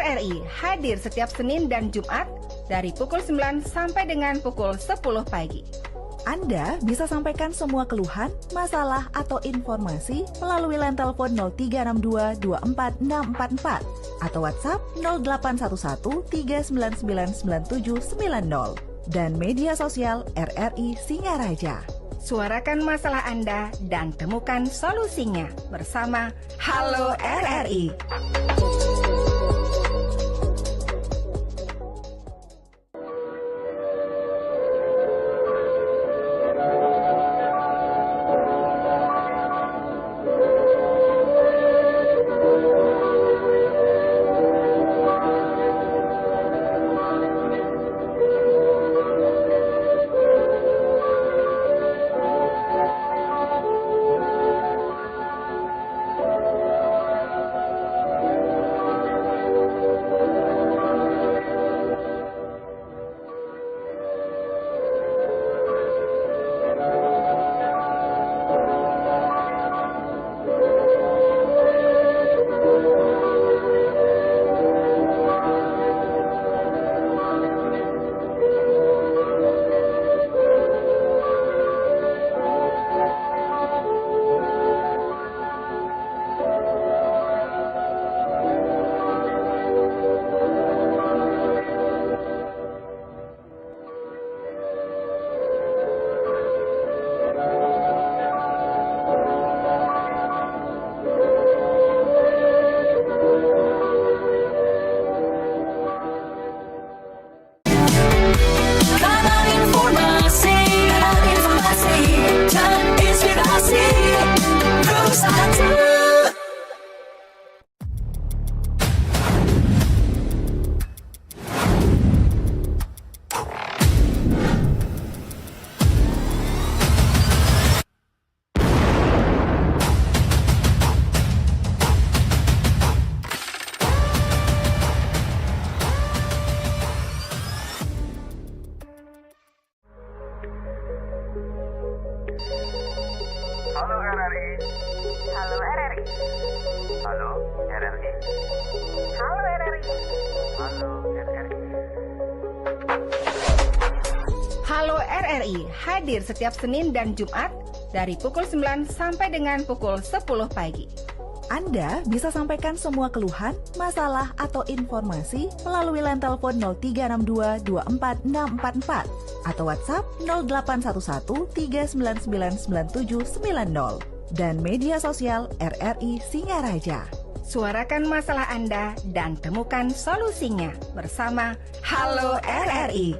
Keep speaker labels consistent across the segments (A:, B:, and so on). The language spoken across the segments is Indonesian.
A: RRI hadir setiap Senin dan Jumat dari pukul 9 sampai dengan pukul 10 pagi.
B: Anda bisa sampaikan semua keluhan, masalah, atau informasi melalui line telepon 0362 24644 atau WhatsApp 0811 3999790 dan media sosial RRI Singaraja.
A: Suarakan masalah Anda dan temukan solusinya bersama Halo RRI.
C: Halo RRI.
D: Halo RRI.
C: Halo RRI.
D: Halo RRI.
C: Halo RRI.
A: Halo RRI hadir setiap Senin dan Jumat dari pukul 9 sampai dengan pukul 10 pagi.
B: Anda bisa sampaikan semua keluhan, masalah, atau informasi melalui line telepon 0362 24644 atau WhatsApp 0811 3999790 dan media sosial RRI Singaraja.
A: Suarakan masalah Anda dan temukan solusinya bersama Halo RRI.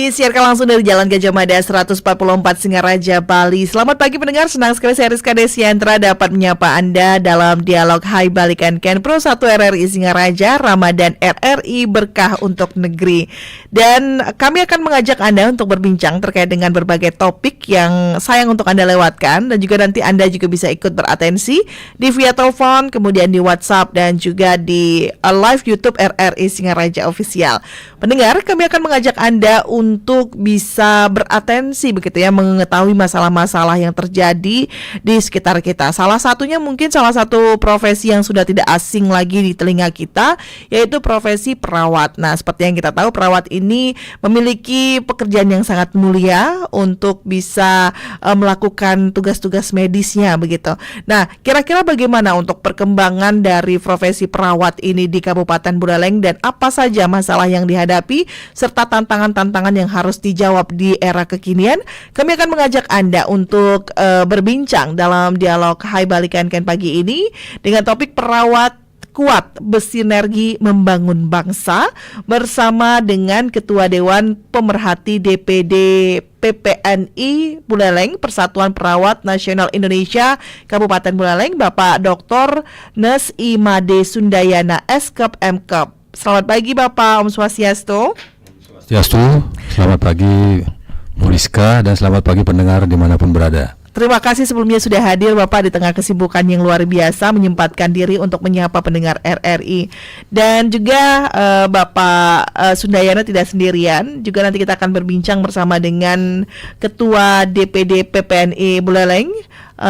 E: Disiarkan langsung dari Jalan Gajah Mada 144 Singaraja, Bali. Selamat pagi pendengar, senang sekali saya Rizka Desiantra dapat menyapa Anda dalam dialog Hai Balikan Ken Pro 1 RRI Singaraja, Ramadan RRI Berkah untuk Negeri. Dan kami akan mengajak Anda untuk berbincang terkait dengan berbagai topik yang sayang untuk Anda lewatkan. Dan juga nanti Anda juga bisa ikut beratensi di via telepon, kemudian di WhatsApp, dan juga di live YouTube RRI Singaraja Official. Pendengar, kami akan mengajak Anda untuk bisa beratensi begitu ya, mengetahui masalah-masalah yang terjadi di sekitar kita. Salah satunya mungkin salah satu profesi yang sudah tidak asing lagi di telinga kita, yaitu profesi perawat. Nah, seperti yang kita tahu, perawat ini memiliki pekerjaan yang sangat mulia untuk bisa melakukan tugas-tugas medisnya begitu. Nah, kira-kira bagaimana untuk perkembangan dari profesi perawat ini di Kabupaten Buleleng, dan apa saja masalah yang dihadapi serta tantangan-tantangan yang harus dijawab di era kekinian? Kami akan mengajak Anda untuk berbincang dalam dialog Hai Balikan Ken pagi ini dengan topik perawat kuat bersinergi membangun bangsa bersama dengan Ketua Dewan Pemerhati DPD PPNI Buleleng, Persatuan Perawat Nasional Indonesia Kabupaten Buleleng, Bapak Dr. Nes Imade Sundayana Eskep Mkep. Selamat pagi Bapak, Om Swastiastu.
F: Selamat pagi Bu Rizka, dan selamat pagi pendengar dimanapun berada.
E: Terima kasih sebelumnya sudah hadir Bapak di tengah kesibukan yang luar biasa, menyempatkan diri untuk menyapa pendengar RRI. Dan juga Bapak Sundayana tidak sendirian, juga nanti kita akan berbincang bersama dengan Ketua DPD PPNI Buleleng,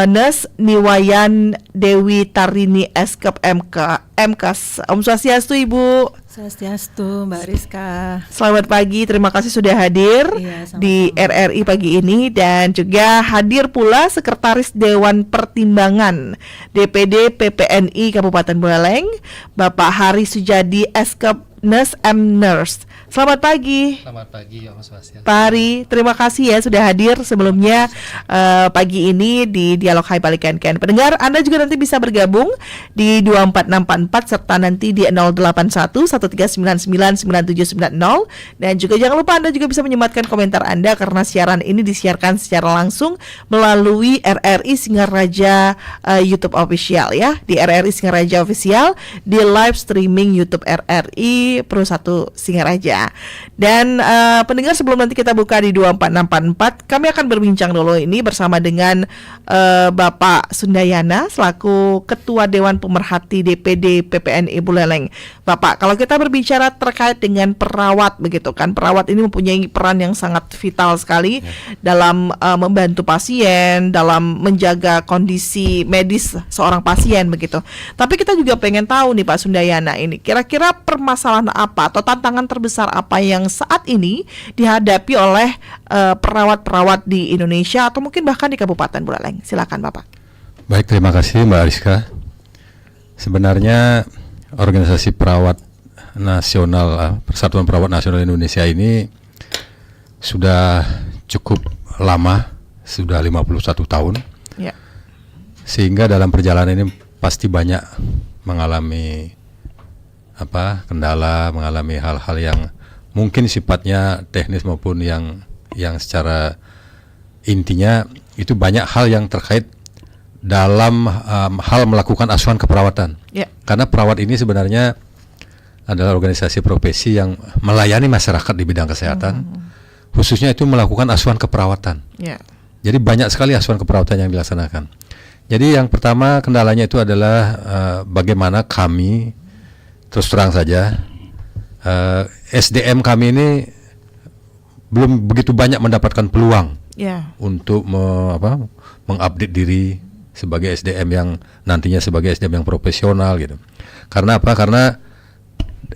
E: Nes Niwayan Dewi Tarini Eskep MKs. Om Swastiastu Ibu.
G: Swastiastu Mbak Rizka.
E: Selamat pagi, terima kasih sudah hadir di RRI pagi ini. Dan juga hadir pula Sekretaris Dewan Pertimbangan DPD PPNI Kabupaten Buleleng, Bapak Hari Sujadi Eskep Nes M. Nurse. Selamat pagi.
H: Selamat pagi, Om Swastiastu.
E: Pak Hari, terima kasih ya sudah hadir sebelumnya pagi ini di Dialog Hai Balikan Ken. Pendengar, Anda juga nanti bisa bergabung di 24644 serta nanti di 081 1399 9790. Dan juga jangan lupa Anda juga bisa menyematkan komentar Anda karena siaran ini disiarkan secara langsung melalui RRI Singaraja YouTube Official ya, di RRI Singaraja Official, di live streaming YouTube RRI Pro 1 Singaraja. Dan pendengar, sebelum nanti kita buka di 24644, kami akan berbincang dulu ini bersama dengan Bapak Sundayana selaku Ketua Dewan Pemerhati DPD PPNI Buleleng. Bapak, kalau kita berbicara terkait dengan perawat begitu kan, perawat ini mempunyai peran yang sangat vital sekali dalam membantu pasien, dalam menjaga kondisi medis seorang pasien begitu. Tapi kita juga pengen tahu nih Pak Sundayana, ini kira-kira permasalahan apa atau tantangan terbesar apa yang saat ini dihadapi oleh perawat-perawat di Indonesia atau mungkin bahkan di Kabupaten Buleleng? Silakan Bapak.
F: Baik, terima kasih Mbak Rizka. Sebenarnya organisasi perawat nasional, Persatuan Perawat Nasional Indonesia ini sudah cukup lama, sudah 51 tahun
E: ya.
F: Sehingga dalam perjalanan ini pasti banyak mengalami kendala, mengalami hal-hal yang mungkin sifatnya teknis maupun yang secara intinya itu banyak hal yang terkait dalam hal melakukan asuhan keperawatan. Karena perawat ini sebenarnya adalah organisasi profesi yang melayani masyarakat di bidang kesehatan, khususnya itu melakukan asuhan keperawatan. Jadi banyak sekali asuhan keperawatan yang dilaksanakan. Jadi yang pertama kendalanya itu adalah bagaimana kami, terus terang saja, SDM kami ini belum begitu banyak mendapatkan peluang untuk mengupdate diri sebagai SDM yang nantinya sebagai SDM yang profesional gitu. Karena apa? Karena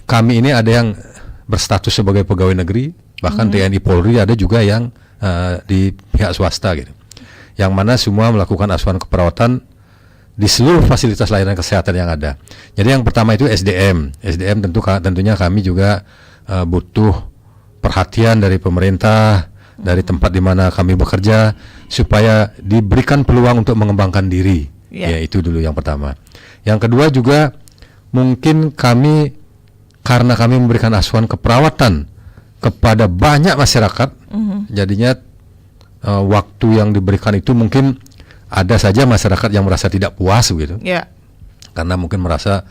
F: kami ini ada yang berstatus sebagai pegawai negeri, bahkan TNI Polri, ada juga yang di pihak swasta gitu. Yang mana semua melakukan asuhan keperawatan di seluruh fasilitas layanan kesehatan yang ada. Jadi yang pertama itu SDM. SDM tentunya kami juga butuh perhatian dari pemerintah, dari tempat di mana kami bekerja, supaya diberikan peluang untuk mengembangkan diri. Ya, itu dulu yang pertama. Yang kedua juga mungkin kami, karena kami memberikan asuhan keperawatan kepada banyak masyarakat. Jadinya waktu yang diberikan itu mungkin ada saja masyarakat yang merasa tidak puas begitu.
E: Ya.
F: Karena mungkin merasa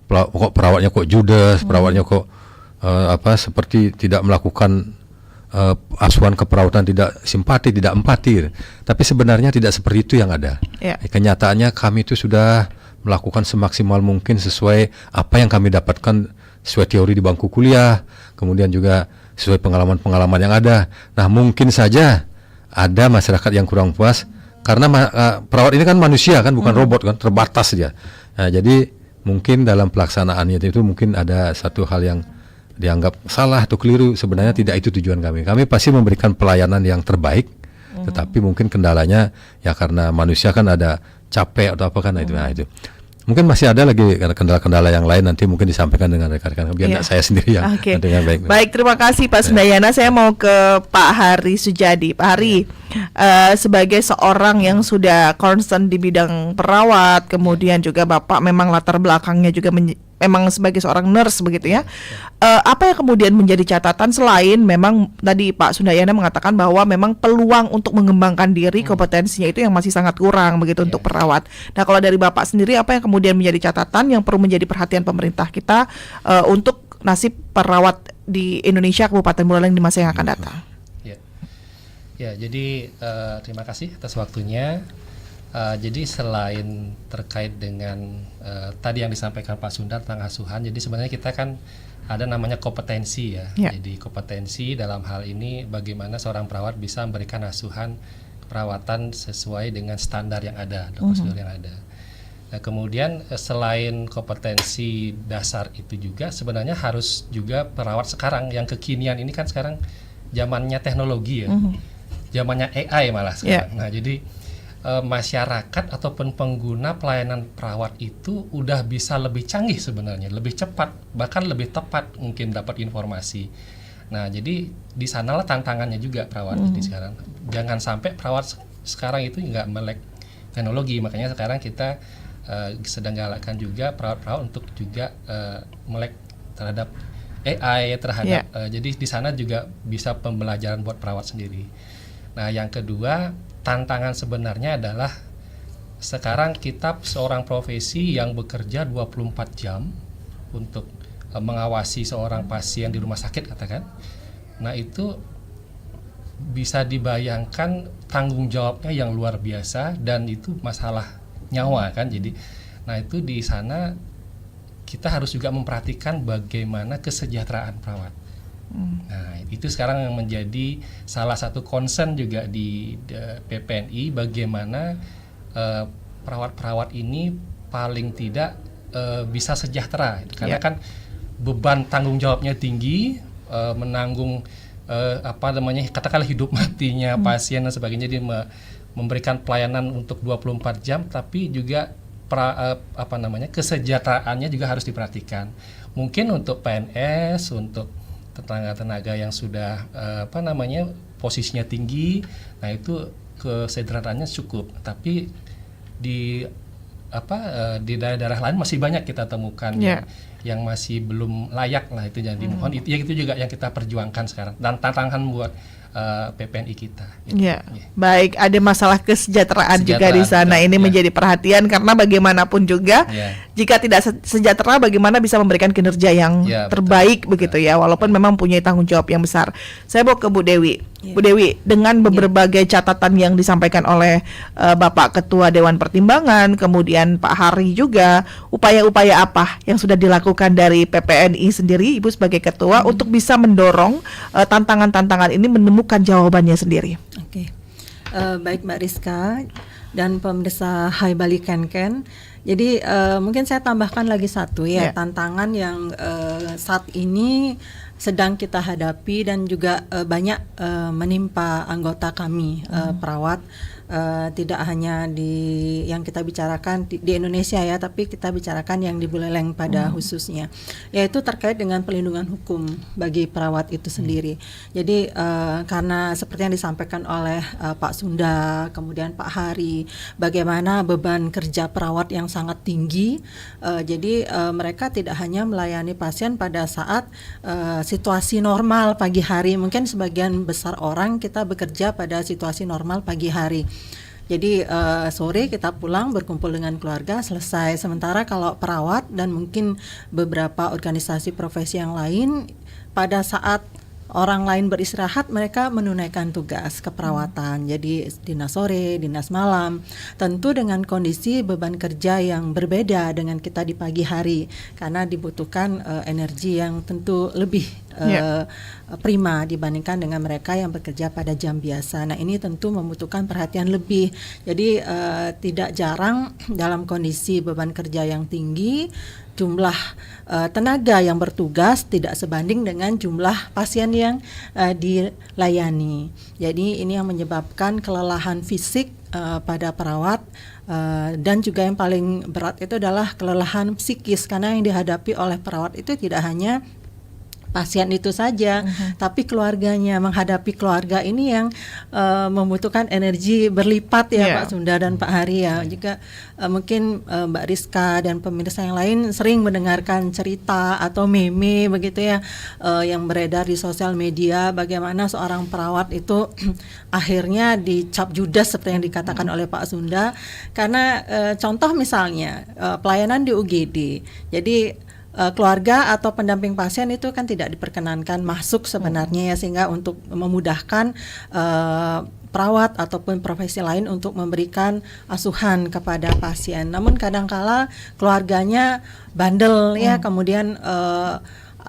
F: kok perawatnya kok judes, perawatnya kok seperti tidak melakukan asuhan keperawatan, tidak simpati, tidak empati. Tapi sebenarnya tidak seperti itu yang ada.
E: Ya.
F: Kenyataannya kami itu sudah melakukan semaksimal mungkin sesuai apa yang kami dapatkan sesuai teori di bangku kuliah, kemudian juga sesuai pengalaman-pengalaman yang ada. Nah, mungkin saja ada masyarakat yang kurang puas karena perawat ini kan manusia kan, bukan robot kan, terbatas dia. Nah, jadi mungkin dalam pelaksanaannya itu mungkin ada satu hal yang dianggap salah atau keliru. Sebenarnya tidak itu tujuan kami. Kami pasti memberikan pelayanan yang terbaik, tetapi mungkin kendalanya ya karena manusia kan ada capek atau apa kan, itu. Mungkin masih ada lagi kendala-kendala yang lain, nanti mungkin disampaikan dengan rekan-rekan biar tidak saya sendiri yang dengan baik.
E: Baik, terima kasih Pak Sundayana. Saya mau ke Pak Hari Sujadi. Pak Hari, sebagai seorang yang sudah concern di bidang perawat, kemudian juga Bapak memang latar belakangnya juga memang sebagai seorang nurse begitu ya. Apa yang kemudian menjadi catatan selain memang tadi Pak Sundayana mengatakan bahwa memang peluang untuk mengembangkan diri, kompetensinya itu yang masih sangat kurang begitu untuk perawat. Nah, kalau dari Bapak sendiri apa yang kemudian menjadi catatan yang perlu menjadi perhatian pemerintah kita untuk nasib perawat di Indonesia, Kabupaten Buleleng di masa yang akan datang?
H: Ya, jadi terima kasih atas waktunya. Jadi selain terkait dengan tadi yang disampaikan Pak Sundar tentang asuhan, jadi sebenarnya kita kan ada namanya kompetensi ya. Jadi kompetensi dalam hal ini bagaimana seorang perawat bisa memberikan asuhan perawatan sesuai dengan standar yang ada, prosedur yang ada. Nah, kemudian selain kompetensi dasar itu juga sebenarnya harus juga perawat sekarang yang kekinian ini kan sekarang zamannya teknologi ya. Zamannya AI malah sekarang. Nah, jadi masyarakat ataupun pengguna pelayanan perawat itu udah bisa lebih canggih sebenarnya, lebih cepat, bahkan lebih tepat mungkin dapat informasi. Nah, jadi di sanalah tantangannya juga perawat di sekarang. Jangan sampai perawat sekarang itu nggak melek teknologi, makanya sekarang kita sedang galakkan juga perawat-perawat untuk juga melek terhadap AI, terhadap jadi di sana juga bisa pembelajaran buat perawat sendiri. Nah, yang kedua, tantangan sebenarnya adalah sekarang kita seorang profesi yang bekerja 24 jam untuk mengawasi seorang pasien di rumah sakit katakan. Nah, itu bisa dibayangkan tanggung jawabnya yang luar biasa dan itu masalah nyawa kan. Jadi, nah itu di sana kita harus juga memperhatikan bagaimana kesejahteraan perawat. Nah, itu sekarang yang menjadi salah satu concern juga di PPNI, bagaimana perawat-perawat ini paling tidak bisa sejahtera. Karena kan beban tanggung jawabnya tinggi, menanggung katakanlah hidup matinya pasien dan sebagainya, jadi memberikan pelayanan untuk 24 jam, tapi juga kesejahteraannya juga harus diperhatikan. Mungkin untuk PNS, untuk tenaga-tenaga yang sudah posisinya tinggi, nah itu kesejahteraannya cukup. Tapi di daerah-daerah lain masih banyak kita temukan yang masih belum layak lah, itu jadi mohon itu juga yang kita perjuangkan sekarang dan tantangan buat PPNI kita.
E: Baik, ada masalah kesejahteraan juga di sana. Ini menjadi perhatian karena bagaimanapun juga jika tidak sejahtera, bagaimana bisa memberikan kinerja yang terbaik begitu ya, walaupun memang punya tanggung jawab yang besar. Saya mau ke Bu Dewi. Bu Dewi, dengan berbagai catatan yang disampaikan oleh Bapak Ketua Dewan Pertimbangan, kemudian Pak Hari juga, upaya-upaya apa yang sudah dilakukan dari PPNI sendiri, Ibu sebagai Ketua, untuk bisa mendorong tantangan-tantangan ini menemukan jawabannya sendiri?
G: Baik Mbak Rizka dan pemirsa Hai Bali Ken. Jadi mungkin saya tambahkan lagi satu tantangan yang saat ini sedang kita hadapi dan juga banyak menimpa anggota kami perawat, tidak hanya di yang kita bicarakan di Indonesia ya, tapi kita bicarakan yang di Buleleng pada khususnya, yaitu terkait dengan pelindungan hukum bagi perawat itu sendiri. Jadi karena seperti yang disampaikan oleh Pak Sunda, kemudian Pak Hari, bagaimana beban kerja perawat yang sangat tinggi, jadi mereka tidak hanya melayani pasien pada saat situasi normal pagi hari. Mungkin sebagian besar orang kita bekerja pada situasi normal pagi hari. Jadi sore kita pulang berkumpul dengan keluarga, selesai. Sementara kalau perawat dan mungkin beberapa organisasi profesi yang lain, pada saat orang lain beristirahat, mereka menunaikan tugas keperawatan. Jadi dinas sore, dinas malam, tentu dengan kondisi beban kerja yang berbeda dengan kita di pagi hari, karena dibutuhkan energi yang tentu lebih prima dibandingkan dengan mereka yang bekerja pada jam biasa. Nah, ini tentu membutuhkan perhatian lebih. Jadi tidak jarang dalam kondisi beban kerja yang tinggi, jumlah tenaga yang bertugas tidak sebanding dengan jumlah pasien yang dilayani. Jadi ini yang menyebabkan kelelahan fisik pada perawat, dan juga yang paling berat itu adalah kelelahan psikis, karena yang dihadapi oleh perawat itu tidak hanya pasien itu saja, tapi keluarganya. Menghadapi keluarga ini yang membutuhkan energi berlipat ya, Pak Sunda dan Pak Hari ya. Juga mungkin Mbak Rizka dan pemirsa yang lain sering mendengarkan cerita atau meme begitu ya, yang beredar di sosial media, bagaimana seorang perawat itu akhirnya dicap judes seperti yang dikatakan oleh Pak Sunda, karena contoh misalnya pelayanan di UGD. Jadi keluarga atau pendamping pasien itu kan tidak diperkenankan masuk sebenarnya ya, sehingga untuk memudahkan perawat ataupun profesi lain untuk memberikan asuhan kepada pasien. Namun kadangkala keluarganya bandel ya, kemudian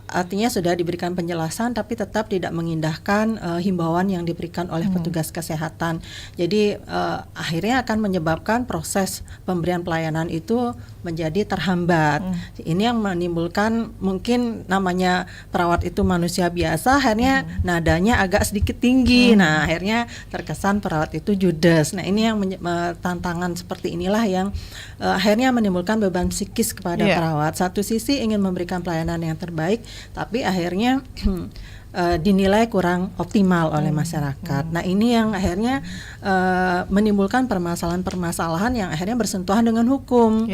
G: artinya sudah diberikan penjelasan tapi tetap tidak mengindahkan himbauan yang diberikan oleh petugas kesehatan. Jadi akhirnya akan menyebabkan proses pemberian pelayanan itu menjadi terhambat. Ini yang menimbulkan, mungkin namanya perawat itu manusia biasa, akhirnya nadanya agak sedikit tinggi. Nah, akhirnya terkesan perawat itu judes. Nah, ini yang tantangan seperti inilah yang akhirnya menimbulkan beban psikis kepada perawat. Satu sisi ingin memberikan pelayanan yang terbaik, tapi akhirnya dinilai kurang optimal oleh masyarakat. Nah, ini yang akhirnya menimbulkan permasalahan-permasalahan yang akhirnya bersentuhan dengan hukum.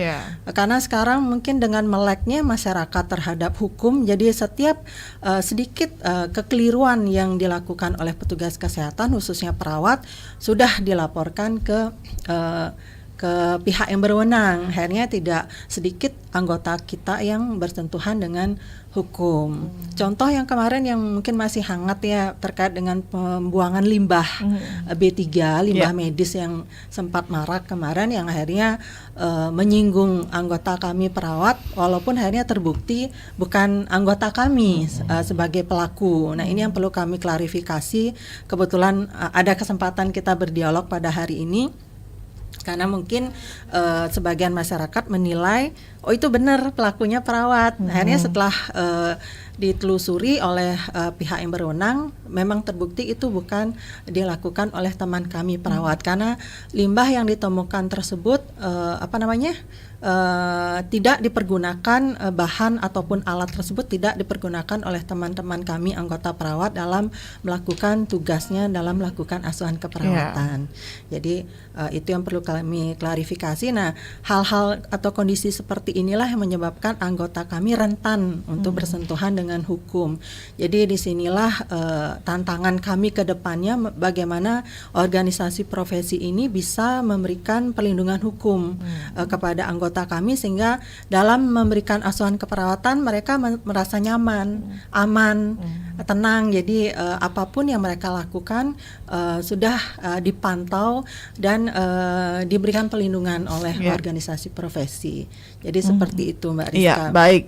G: Karena sekarang mungkin dengan meleknya masyarakat terhadap hukum, jadi setiap sedikit kekeliruan yang dilakukan oleh petugas kesehatan, khususnya perawat, sudah dilaporkan ke pihak yang berwenang. Akhirnya tidak sedikit anggota kita yang bersentuhan dengan hukum. Contoh yang kemarin yang mungkin masih hangat ya, terkait dengan pembuangan limbah B3, limbah medis yang sempat marak kemarin, yang akhirnya menyinggung anggota kami perawat, walaupun akhirnya terbukti bukan anggota kami sebagai pelaku. Nah, ini yang perlu kami klarifikasi. Kebetulan ada kesempatan kita berdialog pada hari ini, karena mungkin sebagian masyarakat menilai, oh itu benar pelakunya perawat. Akhirnya setelah ditelusuri oleh pihak yang berwenang, memang terbukti itu bukan dilakukan oleh teman kami perawat, karena limbah yang ditemukan tersebut tidak dipergunakan, bahan ataupun alat tersebut tidak dipergunakan oleh teman-teman kami anggota perawat dalam melakukan tugasnya dalam melakukan asuhan keperawatan. Jadi itu yang perlu kami klarifikasi. Nah, hal-hal atau kondisi seperti inilah yang menyebabkan anggota kami rentan untuk bersentuhan dengan hukum. Jadi disinilah tantangan kami ke depannya, bagaimana organisasi profesi ini bisa memberikan perlindungan hukum kepada anggota kami, sehingga dalam memberikan asuhan keperawatan mereka merasa nyaman, aman, tenang. Jadi apapun yang mereka lakukan sudah dipantau dan diberikan perlindungan oleh organisasi profesi. Jadi seperti itu, Mbak Rizka.
E: Iya,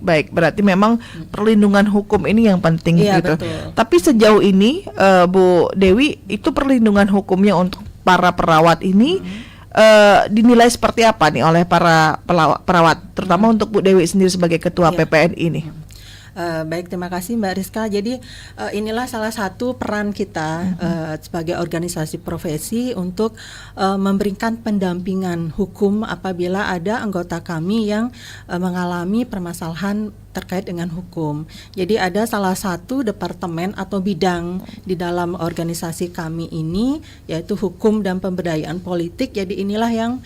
E: baik. Berarti memang perlindungan hukum ini yang penting gitu.
G: Betul.
E: Tapi sejauh ini Bu Dewi, itu perlindungan hukumnya untuk para perawat ini dinilai seperti apa nih oleh para perawat, terutama untuk Bu Dewi sendiri sebagai ketua PPN ini?
G: Baik, terima kasih Mbak Rizka. Jadi inilah salah satu peran kita sebagai organisasi profesi untuk memberikan pendampingan hukum apabila ada anggota kami yang mengalami permasalahan terkait dengan hukum. Jadi ada salah satu departemen atau bidang di dalam organisasi kami ini, yaitu hukum dan pemberdayaan politik. Jadi inilah yang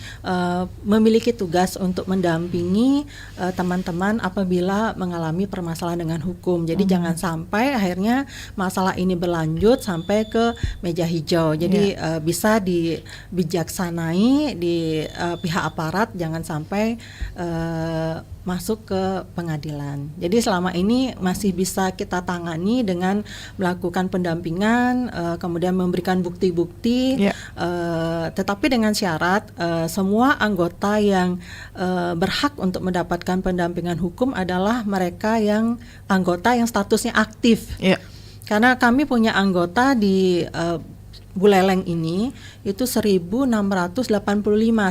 G: memiliki tugas untuk mendampingi teman-teman apabila mengalami permasalahan dengan hukum. Jadi jangan sampai akhirnya masalah ini berlanjut sampai ke meja hijau. Jadi bisa dibijaksanai di pihak aparat, jangan sampai masuk ke pengadilan. Jadi selama ini masih bisa kita tangani dengan melakukan pendampingan, kemudian memberikan bukti-bukti, tetapi dengan syarat semua anggota yang berhak untuk mendapatkan pendampingan hukum adalah mereka yang anggota yang statusnya aktif. Karena kami punya anggota di Buleleng ini itu 1.685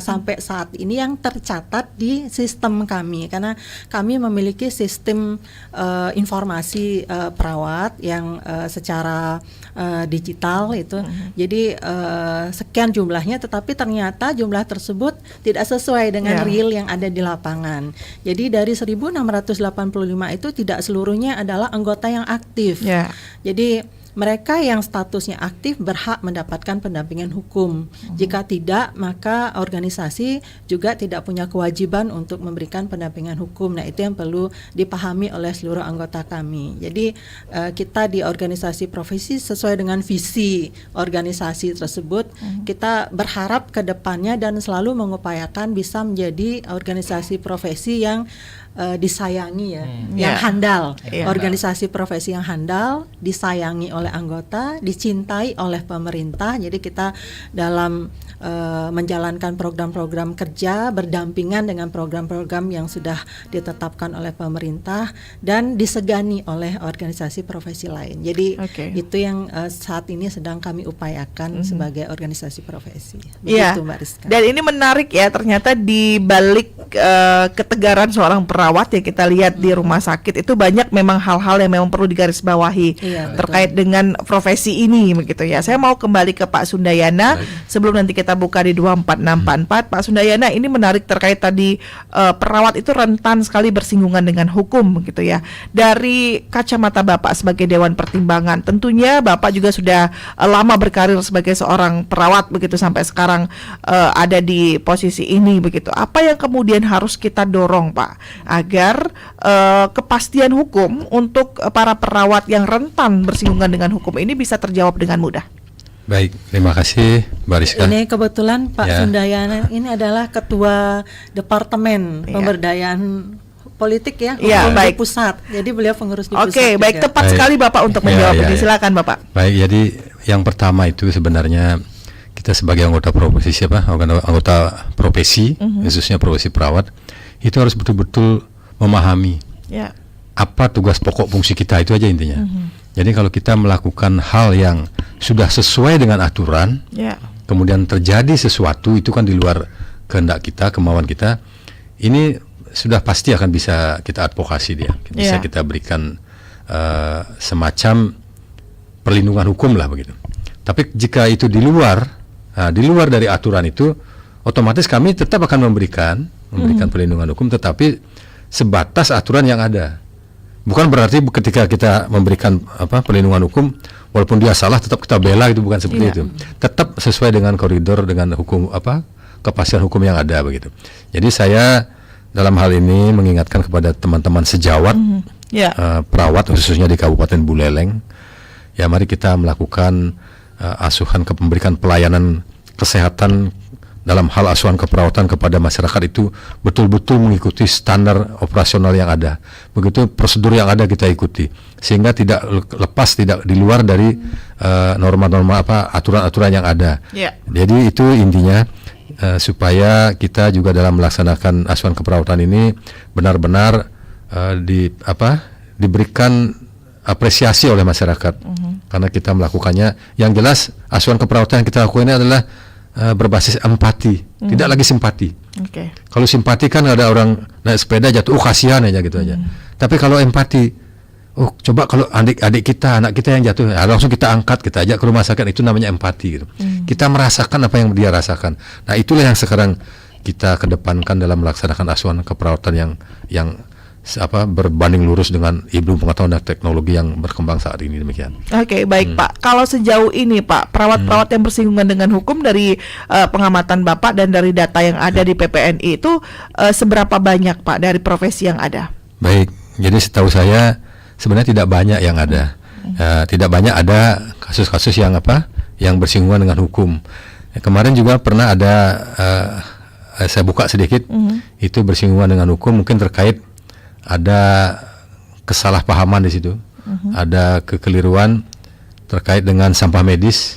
G: sampai saat ini yang tercatat di sistem kami, karena kami memiliki sistem informasi perawat yang secara digital itu. Jadi sekian jumlahnya, tetapi ternyata jumlah tersebut tidak sesuai dengan real yang ada di lapangan. Jadi dari 1.685 itu tidak seluruhnya adalah anggota yang aktif. Jadi mereka yang statusnya aktif berhak mendapatkan pendampingan hukum. Jika tidak, maka organisasi juga tidak punya kewajiban untuk memberikan pendampingan hukum. Nah, itu yang perlu dipahami oleh seluruh anggota kami. Jadi kita di organisasi profesi sesuai dengan visi organisasi tersebut, kita berharap ke depannya dan selalu mengupayakan bisa menjadi organisasi profesi yang disayangi yang handal, organisasi profesi yang handal, disayangi oleh anggota, dicintai oleh pemerintah. Jadi kita dalam menjalankan program-program kerja berdampingan dengan program-program yang sudah ditetapkan oleh pemerintah dan disegani oleh organisasi profesi lain. Jadi itu yang saat ini sedang kami upayakan sebagai organisasi profesi. Begitu Mbak Rizka.
E: Dan ini menarik ya, ternyata di balik ketegaran seorang perawat ya kita lihat di rumah sakit itu banyak memang hal-hal yang memang perlu digarisbawahi terkait dengan profesi ini begitu ya. Saya mau kembali ke Pak Sundayana sebelum nanti kita buka di 24644. Pak Sundayana, ini menarik terkait tadi perawat itu rentan sekali bersinggungan dengan hukum begitu ya. Dari kacamata Bapak sebagai Dewan Pertimbangan, tentunya Bapak juga sudah lama berkarir sebagai seorang perawat begitu sampai sekarang ada di posisi ini begitu. Apa yang kemudian harus kita dorong Pak agar kepastian hukum untuk para perawat yang rentan bersinggungan dengan hukum ini bisa terjawab dengan mudah?
F: Baik, terima kasih Mbak Rizka.
G: Ini kebetulan Pak Sundayana ini adalah Ketua Departemen Pemberdayaan Politik ya, di pusat. Jadi beliau pengurus di pusat.
E: Oke, baik, tepat sekali Bapak untuk menjawab ini. Silakan Bapak.
F: Baik, jadi yang pertama itu sebenarnya kita sebagai anggota profesi anggota profesi, khususnya profesi perawat, itu harus betul-betul memahami apa tugas pokok fungsi kita, itu aja intinya. Jadi kalau kita melakukan hal yang sudah sesuai dengan aturan, kemudian terjadi sesuatu itu kan di luar kehendak kita, kemauan kita, ini sudah pasti akan bisa kita advokasi dia, bisa kita berikan semacam perlindungan hukum lah begitu. Tapi jika itu di luar dari aturan itu, otomatis kami tetap akan memberikan perlindungan hukum, tetapi sebatas aturan yang ada. Bukan berarti ketika kita memberikan perlindungan hukum, walaupun dia salah tetap kita bela, itu bukan seperti itu. Tetap sesuai dengan koridor, dengan hukum kepastian hukum yang ada begitu. Jadi saya dalam hal ini mengingatkan kepada teman-teman sejawat perawat khususnya di Kabupaten Buleleng, ya mari kita melakukan asuhan memberikan pelayanan kesehatan dalam hal asuhan keperawatan kepada masyarakat itu betul-betul mengikuti standar operasional yang ada. Begitu prosedur yang ada kita ikuti, sehingga tidak lepas, tidak di luar dari norma-norma aturan-aturan yang ada. Jadi itu intinya, supaya kita juga dalam melaksanakan asuhan keperawatan ini benar-benar diberikan apresiasi oleh masyarakat, karena kita melakukannya. Yang jelas asuhan keperawatan yang kita lakukan ini adalah berbasis empati, tidak lagi simpati. Kalau simpati kan ada orang naik sepeda jatuh, kasihan aja gitu aja. Tapi kalau empati, oh coba kalau anak kita yang jatuh, langsung kita angkat, kita ajak ke rumah sakit, itu namanya empati gitu. Kita merasakan apa yang dia rasakan. Nah itulah yang sekarang kita kedepankan dalam melaksanakan asuhan keperawatan yang berbanding lurus dengan ilmu pengetahuan dan teknologi yang berkembang saat ini, demikian.
E: Oke, baik Pak. Kalau sejauh ini Pak, perawat-perawat yang bersinggungan dengan hukum dari pengamatan Bapak dan dari data yang ada di PPNI itu seberapa banyak Pak dari profesi yang ada?
F: Baik, jadi setahu saya sebenarnya tidak banyak yang ada. Tidak banyak ada kasus-kasus yang bersinggungan dengan hukum. Kemarin juga pernah ada, saya buka sedikit, itu bersinggungan dengan hukum, mungkin terkait ada kesalahpahaman di situ, ada kekeliruan terkait dengan sampah medis.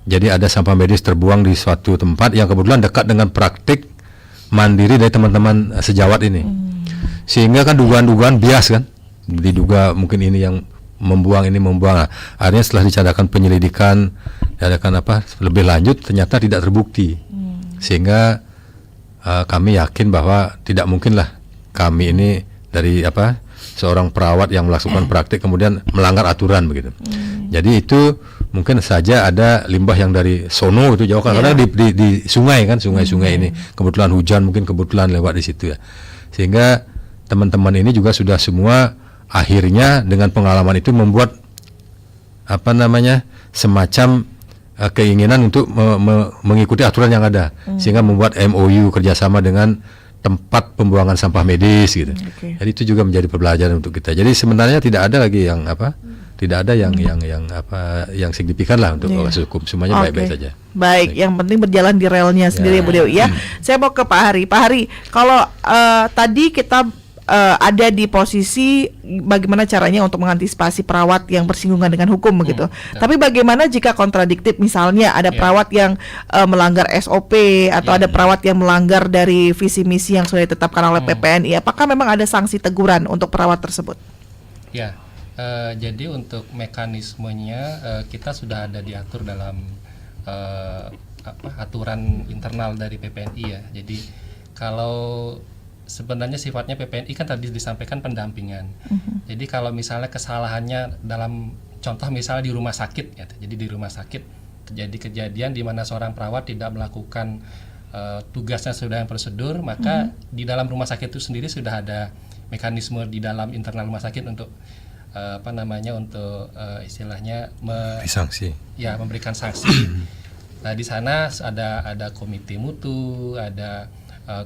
F: Jadi ada sampah medis terbuang di suatu tempat yang kebetulan dekat dengan praktik mandiri dari teman-teman sejawat ini, sehingga kan dugaan-dugaan bias kan, diduga mungkin ini yang membuang. Nah, akhirnya setelah dicadakan penyelidikan, diadakan lebih lanjut, ternyata tidak terbukti, sehingga kami yakin bahwa tidak mungkinlah kami ini dari seorang perawat yang melakukan praktik kemudian melanggar aturan begitu. Jadi itu mungkin saja ada limbah yang dari sono itu jauh, karena di sungai kan, sungai-sungai ini kebetulan hujan, mungkin kebetulan lewat di situ ya. Sehingga teman-teman ini juga sudah semua akhirnya dengan pengalaman itu membuat semacam keinginan untuk mengikuti aturan yang ada, sehingga membuat MOU kerjasama dengan tempat pembuangan sampah medis gitu. Jadi itu juga menjadi pembelajaran untuk kita. Jadi sebenarnya tidak ada lagi yang tidak ada yang signifikan lah untuk kasus hukum. Semuanya baik-baik saja.
E: Baik, yang penting berjalan di relnya sendiri Bu Dewi ya. Saya mau ke Pak Hari. Pak Hari, kalau tadi kita ada di posisi bagaimana caranya untuk mengantisipasi perawat yang bersinggungan dengan hukum begitu. Tapi bagaimana jika kontradiktif, misalnya ada perawat yang melanggar SOP atau ada perawat yang melanggar dari visi misi yang sudah ditetapkan oleh PPNI, apakah memang ada sanksi teguran untuk perawat tersebut?
H: Ya, jadi untuk mekanismenya kita sudah ada diatur dalam aturan internal dari PPNI ya. Jadi kalau sebenarnya sifatnya PPNI kan tadi disampaikan pendampingan. Jadi kalau misalnya kesalahannya dalam contoh misalnya di rumah sakit ya, jadi di rumah sakit terjadi kejadian di mana seorang perawat tidak melakukan tugasnya sesuai dengan prosedur, maka di dalam rumah sakit itu sendiri sudah ada mekanisme di dalam internal rumah sakit untuk istilahnya memberikan sanksi. Nah di sana ada komite mutu, ada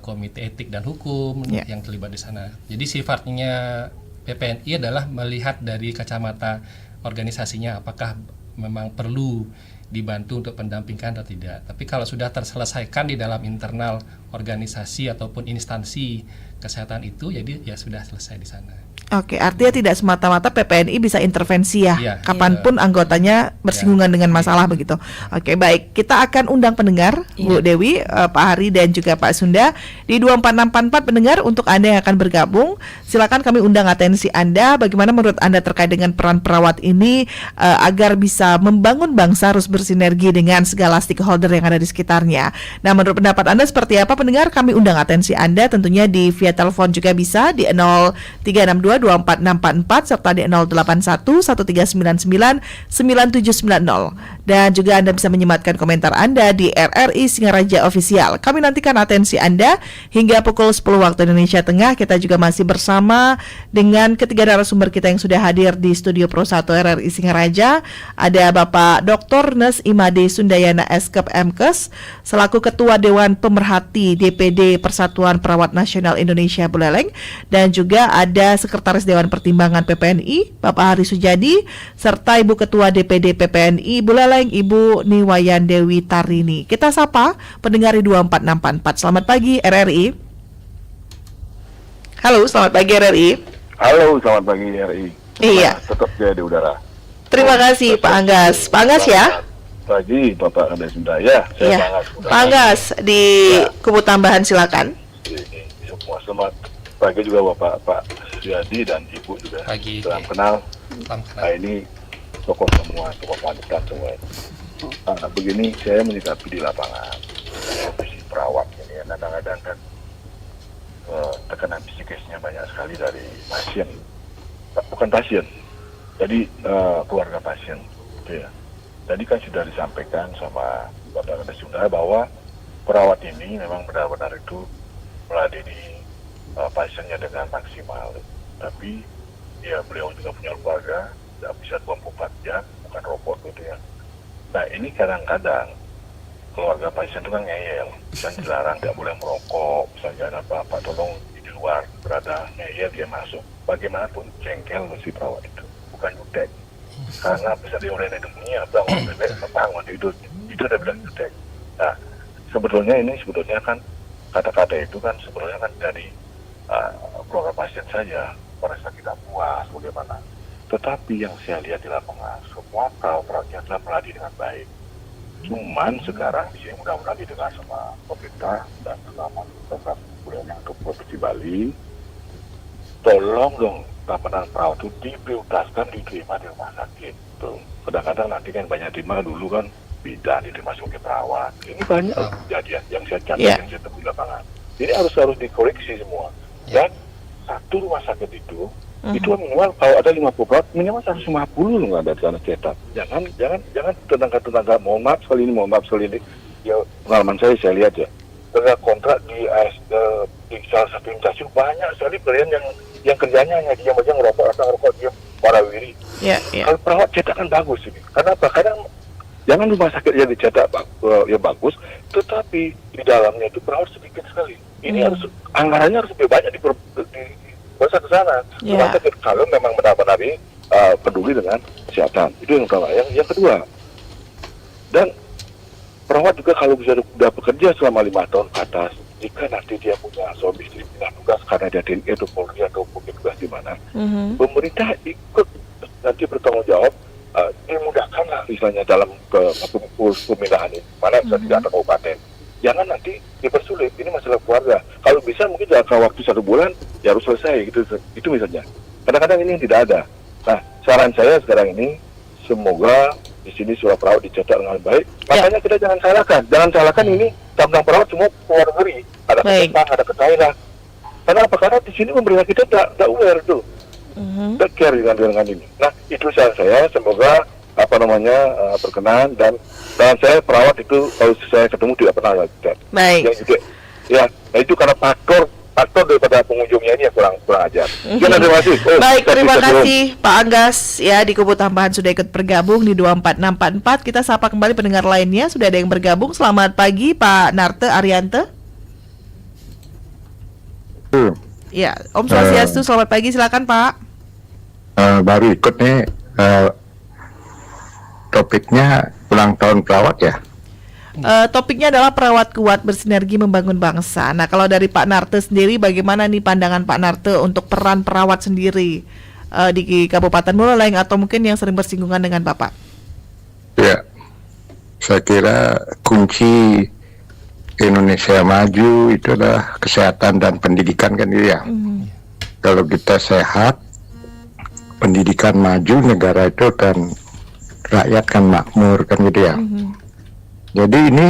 H: komite etik dan hukum yang terlibat di sana. Jadi sifatnya PPNI adalah melihat dari kacamata organisasinya apakah memang perlu dibantu untuk pendampingan atau tidak. Tapi kalau sudah terselesaikan di dalam internal organisasi ataupun instansi kesehatan itu, jadi ya sudah selesai di sana.
E: Oke, artinya tidak semata-mata PPNI bisa intervensi ya, kapanpun anggotanya bersinggungan dengan masalah begitu. Oke, baik, kita akan undang pendengar, Bu Dewi, Pak Hari dan juga Pak Sunda di 24644 pendengar untuk Anda yang akan bergabung. Silakan kami undang atensi Anda, bagaimana menurut Anda terkait dengan peran perawat ini agar bisa membangun bangsa harus bersinergi dengan segala stakeholder yang ada di sekitarnya. Nah, menurut pendapat Anda seperti apa pendengar? Kami undang atensi Anda tentunya di via telepon juga bisa di 0362 24644 serta di 0811-1399-9790. Dan juga Anda bisa menyematkan komentar Anda di RRI Singaraja Official. Kami nantikan atensi Anda hingga pukul 10 waktu Indonesia Tengah. Kita juga masih bersama dengan ketiga narasumber kita yang sudah hadir di Studio Pro 1 RRI Singaraja. Ada Bapak Dr. Nes Imade Sundayana Eskep MKes selaku Ketua Dewan Pemerhati DPD Persatuan Perawat Nasional Indonesia Buleleng, dan juga ada Sekretaris Dewan Pertimbangan PPNI Bapak Hari Sujadi serta Ibu Ketua DPD PPNI Buleleng Ibu Niwayan Dewi Tarini. Kita sapa pendengar di 24644. Selamat pagi RRI. Halo, selamat pagi RRI.
I: Halo, selamat pagi RRI.
E: Iya.
I: Tetap saya di udara.
E: Terima kasih Pak Anggas. Pak Anggas ya.
I: Pagi Bapak Anggas Sundaya. Saya
E: Pak Anggas di Kubu Tambahan silakan.
I: Semua selamat pagi juga Pak Sujadi dan Ibu juga.
H: Pagi.
I: Salam kenal. Nah, ini tokoh semua, tokoh wanita semua. Begini saya menyikapi di lapangan profesi perawat ini ya, kadang-kadang kan tekanan psikisnya banyak sekali dari pasien bukan pasien, jadi keluarga pasien, gitu ya. Tadi kan sudah disampaikan sama Bapak Kadesunda bahwa perawat ini memang benar-benar itu meladeni pasiennya dengan maksimal. Tapi ya beliau juga punya keluarga, tidak bisa 24 jam, bukan robot gitu ya. Nah ini kadang-kadang keluarga pasien itu kan ngeyel, misalnya dilarang tidak boleh merokok, misalnya ada apa-apa, tolong di luar berada ngeyel dia masuk. Bagaimanapun jengkel mesti perawat itu, bukan jutek. Karena bisa diurai dunia, bangun itu udah bilang jutek. Nah sebetulnya kan kata-kata itu kan sebetulnya kan dari keluarga pasien saja merasa tidak puas bagaimana. Tetapi yang saya lihat di lapangan semua perawatnya telah meladeni dengan baik. Cuman sekarang di sini mudah-mudahan didengar sama pemerintah dan terutama kemudian untuk Provinsi Bali, tolong dong lapangan perawat itu diprioritaskan diterima di rumah sakit. Tuh. Kadang-kadang nanti kan banyak terima dulu kan bidan diterima sebagai perawat. Ini banyak kejadian yang saya catat yang saya temui di lapangan. Ini harus dikoreksi semua. Dan satu rumah sakit itu minimal kalau ada 50 perawat minimal 150 loh nggak ada di sana cetak. Jangan tetangga mohon maaf sekali ini ya pengalaman saya lihat ya dengan kontrak di salah satu instansi banyak sekali klien yang kerjanya hanya diam aja ngerokok dia warawiri. Kalau perawat cetak kan bagus ini karena apa? Kadang jangan rumah sakit yang dicetak ya bagus, tetapi di dalamnya itu perawat sedikit sekali. Ini harus anggarannya harus lebih banyak di ke sana. Rumah sakit kalau memang benar-benar peduli dengan kesehatan. Itu yang pertama. Yang kedua, dan perawat juga kalau bisa sudah bekerja selama 5 tahun ke atas, jika nanti dia punya suami istri pindah tugas karena dia itu Polri atau mungkin tugas di mana, pemerintah ikut nanti bertanggung jawab, dimudahkanlah misalnya dalam pemindahan ini, mana bisa tidak ada kabupaten. Jangan nanti dipersulit, ini masalah keluarga. Kalau bisa mungkin jangka waktu 1 bulan ya harus selesai itu misalnya. Kadang-kadang ini tidak ada. Nah, saran saya sekarang ini semoga di sini surat perawat dicetak dengan baik. Makanya kita jangan salahkan ini tentang perawat semua keluar negeri. Ada ke Jepang, ada ke Thailand. Karena apa? Karena di sini pemerintah kita tidak aware tuh, tidak care dengan ini. Nah, itu saran saya. Semoga berkenan dan saya perawat itu kalau saya ketemu tidak pernah lagi.
E: Baik.
I: Yang juga, ya, nah itu karena faktor daripada pengunjungnya ini yang kurang ajar. Terima kasih.
E: Baik, terima kasih Pak Anggas ya di Kubu Tambahan sudah ikut bergabung di 24644. Kita sapa kembali pendengar lainnya, sudah ada yang bergabung. Selamat pagi Pak Narte Ariante. Ya, Om Swastiastu, selamat pagi, silakan Pak.
J: Baru ikut nih topiknya ulang tahun perawat ya.
E: Topiknya adalah perawat kuat bersinergi membangun bangsa. Nah, kalau dari Pak Narte sendiri, bagaimana nih pandangan Pak Narte untuk peran perawat sendiri di Kabupaten Buleleng atau mungkin yang sering bersinggungan dengan Bapak?
J: Ya, saya kira kunci Indonesia maju itu adalah kesehatan dan pendidikan kan gitu ya. Kalau kita sehat, pendidikan maju, negara itu kan rakyat kan makmur kan gitu ya. Jadi ini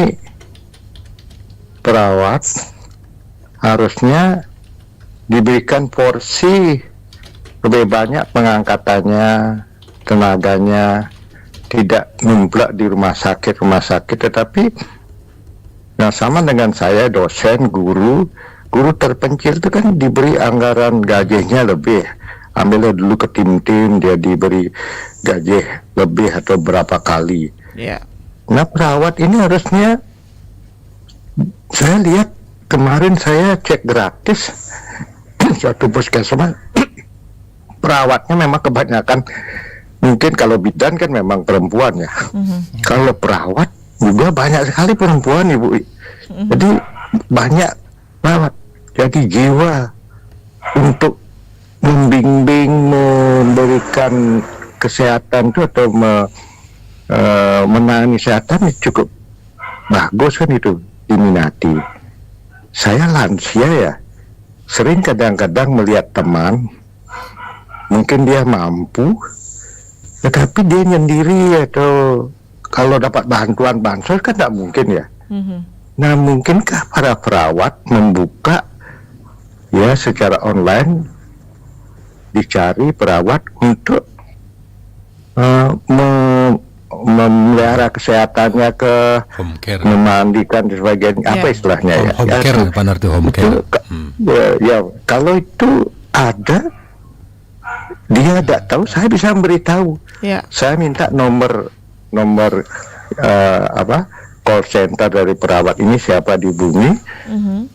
J: perawat harusnya diberikan porsi lebih banyak pengangkatannya, tenaganya, tidak numplak di rumah sakit, tetapi yang sama dengan saya dosen, guru terpencil itu kan diberi anggaran gajinya lebih. Ambilnya dulu ke tim-tim, dia diberi gaji lebih atau berapa kali. Nah perawat ini harusnya, saya lihat kemarin saya cek gratis suatu puskesmas, perawatnya memang kebanyakan, mungkin kalau bidan kan memang perempuan ya. Kalau perawat juga banyak sekali perempuan Ibu. Jadi banyak perawat. Jadi jiwa untuk membimbing, memberikan kesehatan itu atau menangani kesehatan cukup bagus kan itu diminati. Saya lansia ya, sering kadang-kadang melihat teman, mungkin dia mampu, tetapi dia sendiri atau kalau dapat bantuan bansos kan tidak mungkin ya. Nah mungkinkah para perawat membuka ya secara online dicari perawat untuk memelihara kesehatannya, ke
F: home care,
J: memandikan dan sebagainya, apa istilahnya ya?
F: Home care, Pak Narto, home care.
J: Ya, kalau itu ada, dia tidak tahu, saya bisa memberitahu. Saya minta nomor call center dari perawat ini siapa di bumi.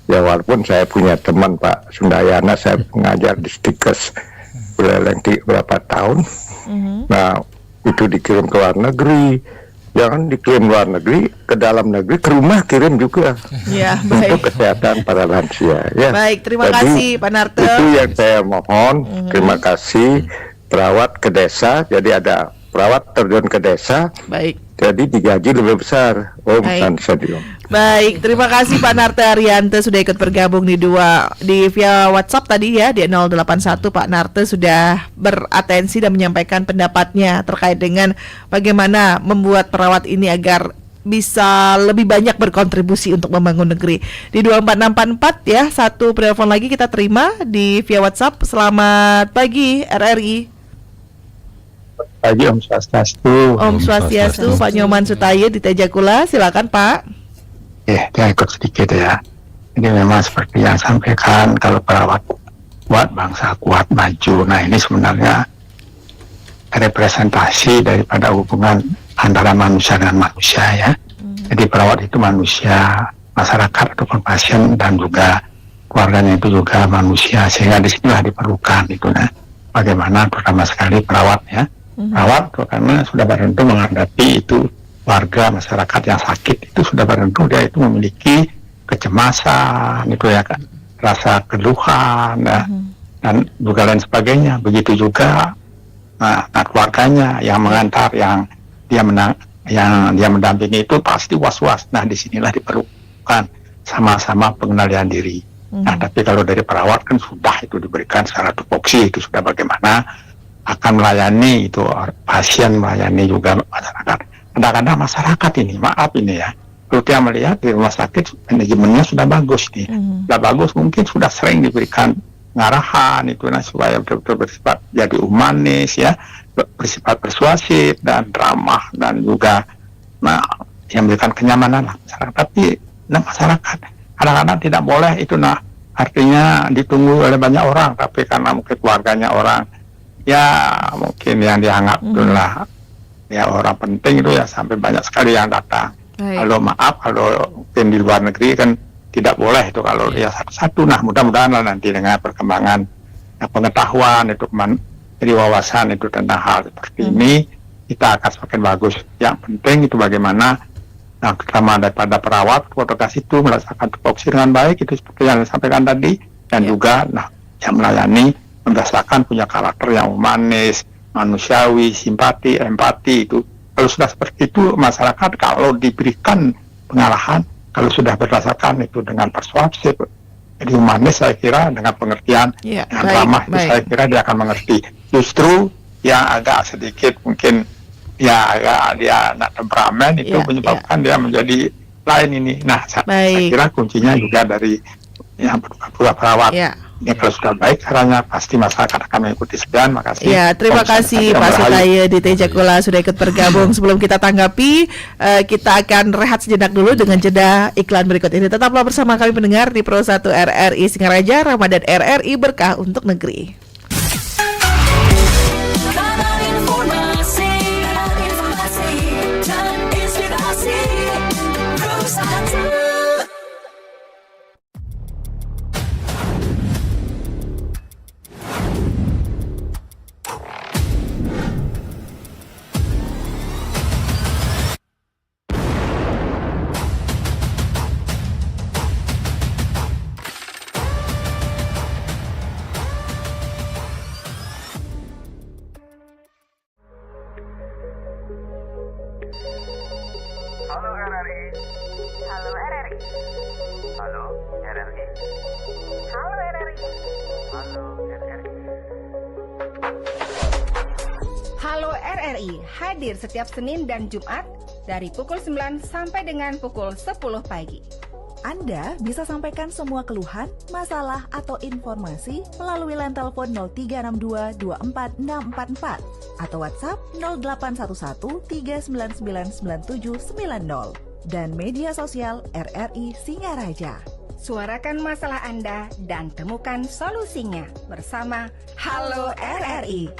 J: Ya, walaupun saya punya teman Pak Sundayana, saya mengajar di Stikers berapa tahun. Nah, itu dikirim ke luar negeri, jangan dikirim luar negeri, ke dalam negeri, ke rumah kirim juga.
E: Ya,
J: untuk kesehatan para lansia. Ya.
E: Baik, terima kasih Pak Narto.
J: Itu yang saya mohon. Terima kasih perawat ke desa. Jadi ada perawat terjun ke desa.
E: Baik.
J: Jadi digaji lebih besar. Om Santi.
E: Baik, terima kasih Pak Narto Arianto sudah ikut bergabung di via WhatsApp tadi ya, di 081. Pak Narto sudah beratensi dan menyampaikan pendapatnya terkait dengan bagaimana membuat perawat ini agar bisa lebih banyak berkontribusi untuk membangun negeri. Di 24644 ya, satu penelpon lagi kita terima di via WhatsApp. Selamat pagi RRI.
K: Pagi, Om Swastiastu.
E: Om Swastiastu, Pak Nyoman Sutaye di Tejakula, silakan Pak.
K: Dia ikut sedikit ya. Ini memang seperti yang sampaikan, kalau perawat kuat, bangsa kuat, maju. Nah, ini sebenarnya representasi daripada hubungan antara manusia dengan manusia ya. Jadi perawat itu manusia, masyarakat ataupun pasien, dan juga keluarganya itu juga manusia, sehingga disinilah diperlukan itu ya. Bagaimana pertama sekali perawat ya. Perawat karena sudah bertentu menghadapi itu warga masyarakat yang sakit, itu sudah bertentu dia itu memiliki kecemasan itu ya kan, rasa keluhan dan juga lain sebagainya. Begitu juga keluarganya yang mengantar, yang dia mendampingi itu pasti was-was. Nah, disinilah diperlukan sama-sama pengendalian diri. Nah, tapi kalau dari perawat kan sudah itu diberikan secara tupoksi, itu sudah bagaimana akan melayani itu pasien, melayani juga masyarakat. Kadang-kadang masyarakat ini, maaf ini ya, kalau dia melihat di rumah sakit manajemennya sudah bagus nih, sudah bagus, mungkin sudah sering diberikan pengarahan itu, nah, supaya betul-betul bersifat jadi humanis ya, bersifat persuasif dan ramah, dan juga yang memberikan kenyamanan lah masyarakat. Tapi masyarakat kadang-kadang tidak boleh itu, artinya ditunggu oleh banyak orang, tapi karena mungkin keluarganya orang ya mungkin yang dianggap itulah ya orang penting itu ya, sampai banyak sekali yang datang. Kalau maaf, kalau mungkin di luar negeri kan tidak boleh itu kalau dia satu-satu. Nah, mudah-mudahan lah nanti dengan perkembangan pengetahuan itu, jadi wawasan itu tentang hal seperti ini, kita akan semakin bagus. Yang penting itu bagaimana terutama daripada perawat petugas itu melaksanakan tupoksi dengan baik, itu seperti yang disampaikan tadi, dan juga yang melayani berdasarkan punya karakter yang humanis, manusiawi, simpati, empati. Itu kalau sudah seperti itu, masyarakat kalau diberikan pengarahan, kalau sudah berdasarkan itu dengan persuasif, jadi humanis, saya kira dengan pengertian dengan ramah, itu saya kira dia akan mengerti. Justru yang agak sedikit mungkin ya agak dia temperamen itu menyebabkan dia menjadi lain ini. Nah, saya kira kuncinya juga dari yang perawat. Ya, kalau sudah baik caranya, pasti masyarakat akan mengikuti. Sekian, makasih.
E: Ya, terima kasih Pak Sutaye di Tejakula sudah ikut bergabung. Sebelum kita tanggapi, kita akan rehat sejenak dulu dengan jeda iklan berikut ini. Tetaplah bersama kami pendengar di Pro 1 RRI Singaraja, Ramadan RRI Berkah untuk Negeri.
C: Halo RRI.
D: Halo RRI.
C: Halo RRI.
D: Halo RRI.
C: Halo RRI.
A: Halo RRI hadir setiap Senin dan Jumat dari pukul 9 sampai dengan pukul 10 pagi.
B: Anda bisa sampaikan semua keluhan, masalah, atau informasi melalui line telepon 0362 24644 atau WhatsApp 0811 3999790 dan media sosial RRI Singaraja.
A: Suarakan masalah Anda dan temukan solusinya bersama Halo RRI.